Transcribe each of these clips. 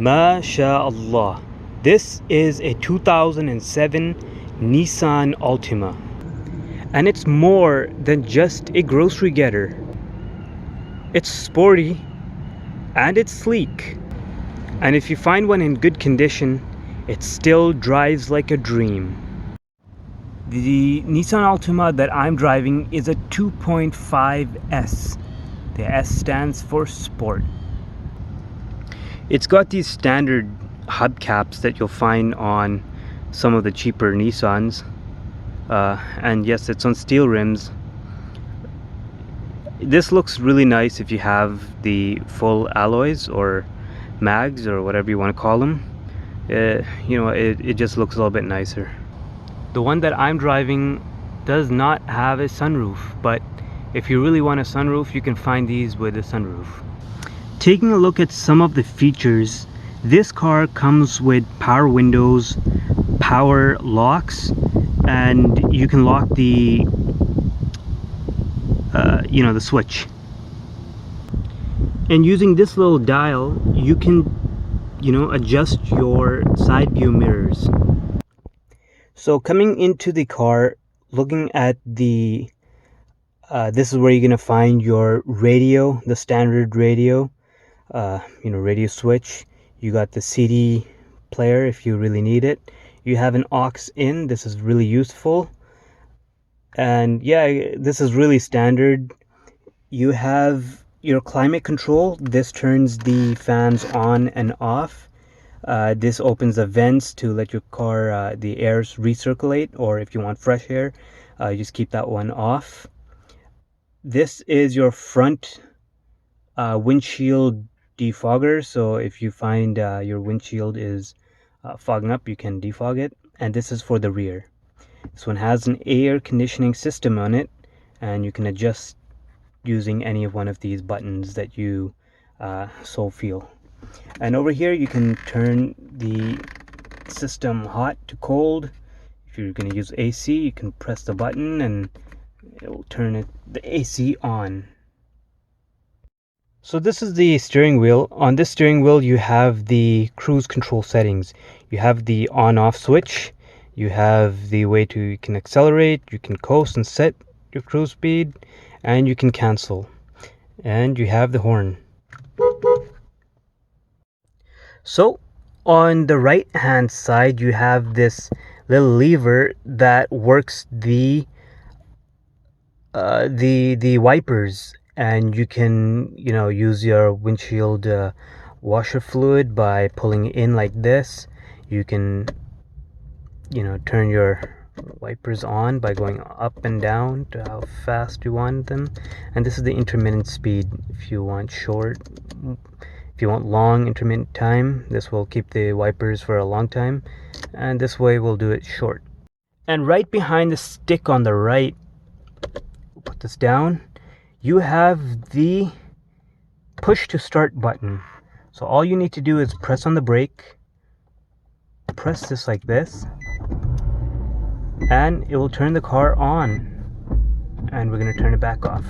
MashaAllah. This is a 2007 Nissan Altima. And it's more than just a grocery getter. It's sporty and it's sleek. And if you find one in good condition, it still drives like a dream. The Nissan Altima that I'm driving is a 2.5S. The S stands for Sport. It's got these standard hubcaps that you'll find on some of the cheaper Nissans. And yes, it's on steel rims. This looks really nice if you have the full alloys or mags or whatever you want to call them. It just looks a little bit nicer. The one that I'm driving does not have a sunroof, but if you really want a sunroof, you can find these with a sunroof. Taking a look at some of the features, this car comes with power windows, power locks, and you can lock the the switch. And using this little dial, you can adjust your side view mirrors. So coming into the car, looking at the this is where you're gonna find your radio, the standard radio, radio switch. You got the CD player if you really need it. You have an aux in. This is really useful. And yeah, this is really standard. You have your climate control. This turns the fans on and off. This opens the vents to let your car, the air recirculate, or if you want fresh air, you just keep that one off. This is your front windshield defogger. So if you find your windshield is fogging up, you can defog it. And this is for the rear. This one has an air conditioning system on it, and you can adjust using any of one of these buttons that you so feel. And over here you can turn the system hot to cold. If you're going to use AC, you can press the button and it will turn the AC on. So this is the steering wheel. On this steering wheel you have the cruise control settings. You have the on-off switch. You have the way you can accelerate, you can coast and set your cruise speed, and you can cancel. And you have the horn. So on the right hand side you have this little lever that works the wipers, and you can use your windshield washer fluid by pulling it in like this. You can turn your wipers on by going up and down to how fast you want them. And this is the intermittent speed. If you want short, if you want long intermittent time, this will keep the wipers for a long time, and this way we'll do it short. And right behind the stick on the right, we'll put this down, you have the push to start button. So all you need to do is press on the brake, press this like this, and it will turn the car on, and we're going to turn it back off.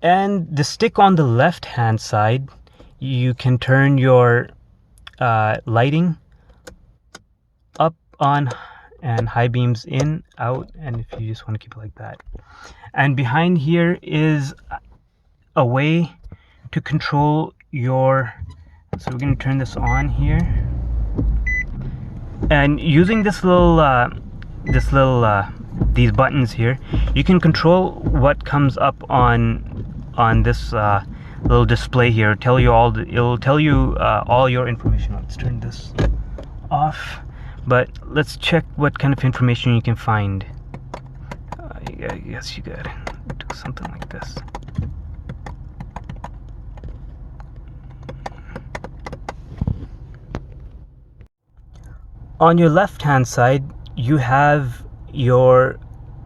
And the stick on the left hand side, you can turn your lighting up, on, and high beams in, out, and if you just want to keep it like that. And behind here is a way to control your, so we're going to turn this on here, and using this little these buttons here, you can control what comes up on this little display here. It'll tell you all your information. Let's turn this off, but let's check what kind of information you can find. I guess you gotta do something like this. On your left hand side you have your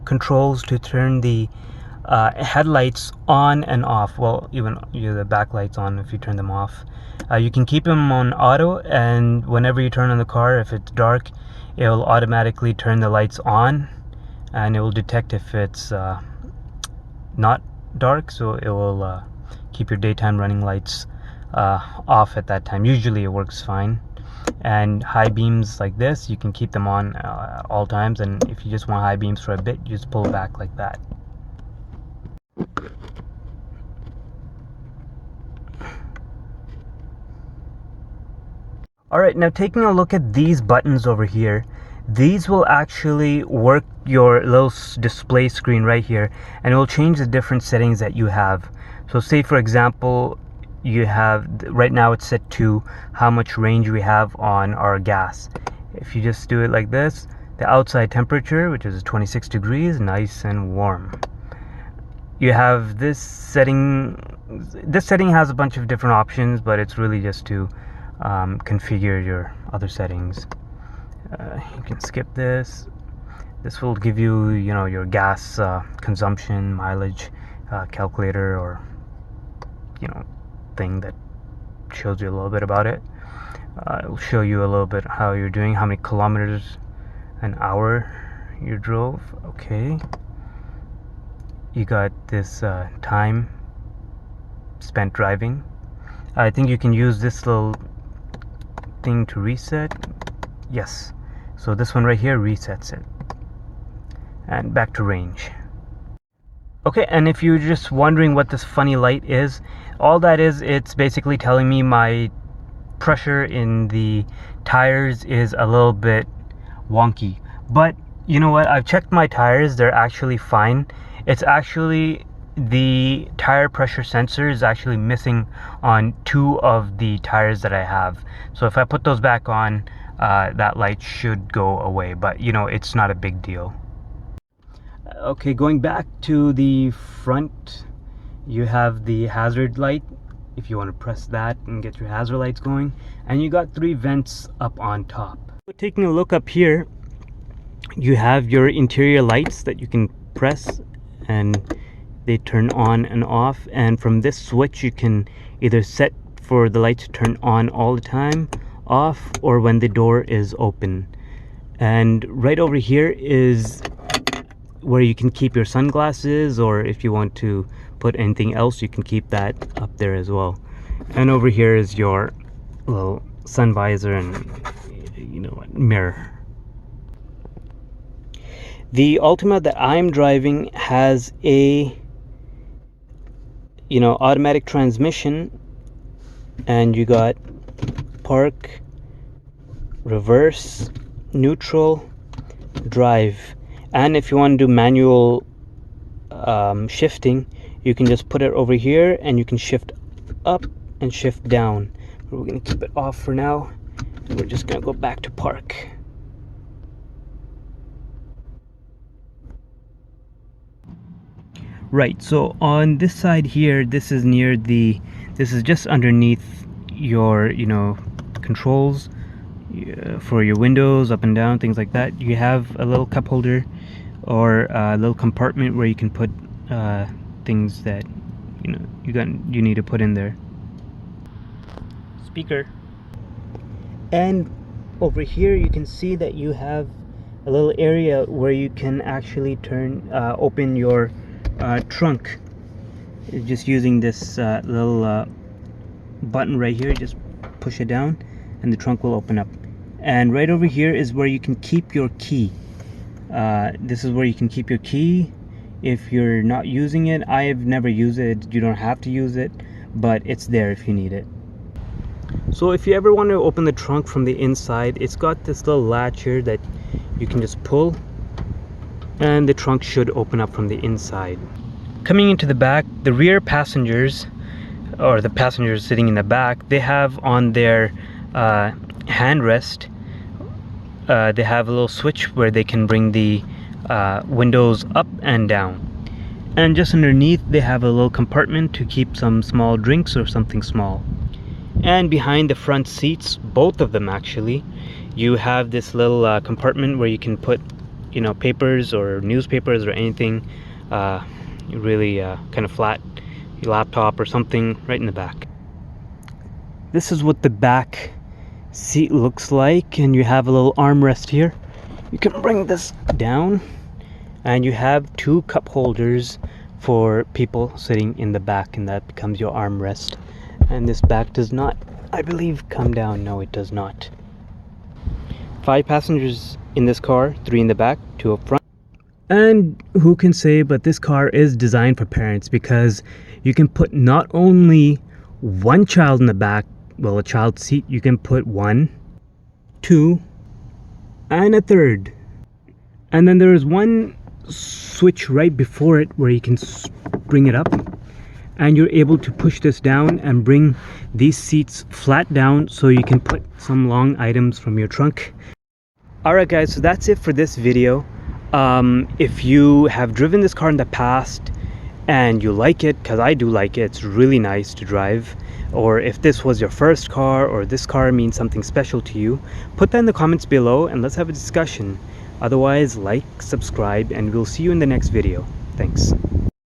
controls to turn the headlights on and off. Well, even the backlights on if you turn them off. You can keep them on auto, and whenever you turn on the car, if it's dark, it will automatically turn the lights on, and it will detect if it's not dark, so it will keep your daytime running lights off at that time. Usually it works fine. And high beams like this, you can keep them on at all times, and if you just want high beams for a bit, you just pull back like that. Alright, now taking a look at these buttons over here, these will actually work your little display screen right here, and it will change the different settings that you have. So say for example, you have, right now it's set to how much range we have on our gas. If you just do it like this, the outside temperature, which is 26 degrees, nice and warm. You have this setting. This setting has a bunch of different options, but it's really just to configure your other settings. You can skip this. This will give you, your gas consumption, mileage calculator, or thing that shows you a little bit about it. It will show you a little bit how you're doing, how many kilometers an hour you drove. Okay. You got this time spent driving. I think you can use this little thing to reset. Yes, so this one right here resets it, and back to range. Okay, and if you're just wondering what this funny light is, all that is, it's basically telling me my pressure in the tires is a little bit wonky. But you know what, I've checked my tires, they're actually fine. It's actually the tire pressure sensor is actually missing on 2 of the tires that I have. So if I put those back on, that light should go away, but it's not a big deal. Okay, going back to the front, you have the hazard light. If you want to press that and get your hazard lights going, and you got 3 vents up on top. Taking a look up here, you have your interior lights that you can press and they turn on and off, and from this switch you can either set for the light to turn on all the time, off, or when the door is open. And right over here is where you can keep your sunglasses, or if you want to put anything else, you can keep that up there as well. And over here is your little sun visor and mirror. The Altima that I'm driving has a automatic transmission, and you got park, reverse, neutral, drive. And if you want to do manual shifting, you can just put it over here and you can shift up and shift down. We're going to keep it off for now, and we're just going to go back to park. Right, so on this side here, this is just underneath your controls for your windows, up and down, things like that. You have a little cup holder or a little compartment where you can put things that you need to put in there. Speaker. And over here you can see that you have a little area where you can actually open your trunk. Just using this little button right here, just push it down and the trunk will open up. And right over here is where you can keep your key. This is where you can keep your key if you're not using it. I have never used it. You don't have to use it, but it's there if you need it. So if you ever want to open the trunk from the inside, it's got this little latch here that you can just pull, and the trunk should open up from the inside. Coming into the back, the rear passengers, or the passengers sitting in the back, they have on their handrest, they have a little switch where they can bring the windows up and down. And just underneath, they have a little compartment to keep some small drinks or something small. And behind the front seats, both of them actually, you have this little compartment where you can put papers or newspapers or anything really kind of flat, your laptop or something, right in the back. This is what the back seat looks like, and you have a little armrest here. You can bring this down, and you have 2 cup holders for people sitting in the back, and that becomes your armrest. And this back does not, I believe, come down. No, it does not. 5 passengers in this car, 3 in the back, 2 up front. And who can say, but this car is designed for parents, because you can put not only one child in the back, well, a child seat, you can put 1, 2, and a third. And then there is one switch right before it where you can bring it up, and you're able to push this down and bring these seats flat down so you can put some long items from your trunk. Alright guys, so that's it for this video. If you have driven this car in the past and you like it, because I do like it, it's really nice to drive, or if this was your first car or this car means something special to you, put that in the comments below and let's have a discussion. Otherwise, like, subscribe, and we'll see you in the next video. Thanks.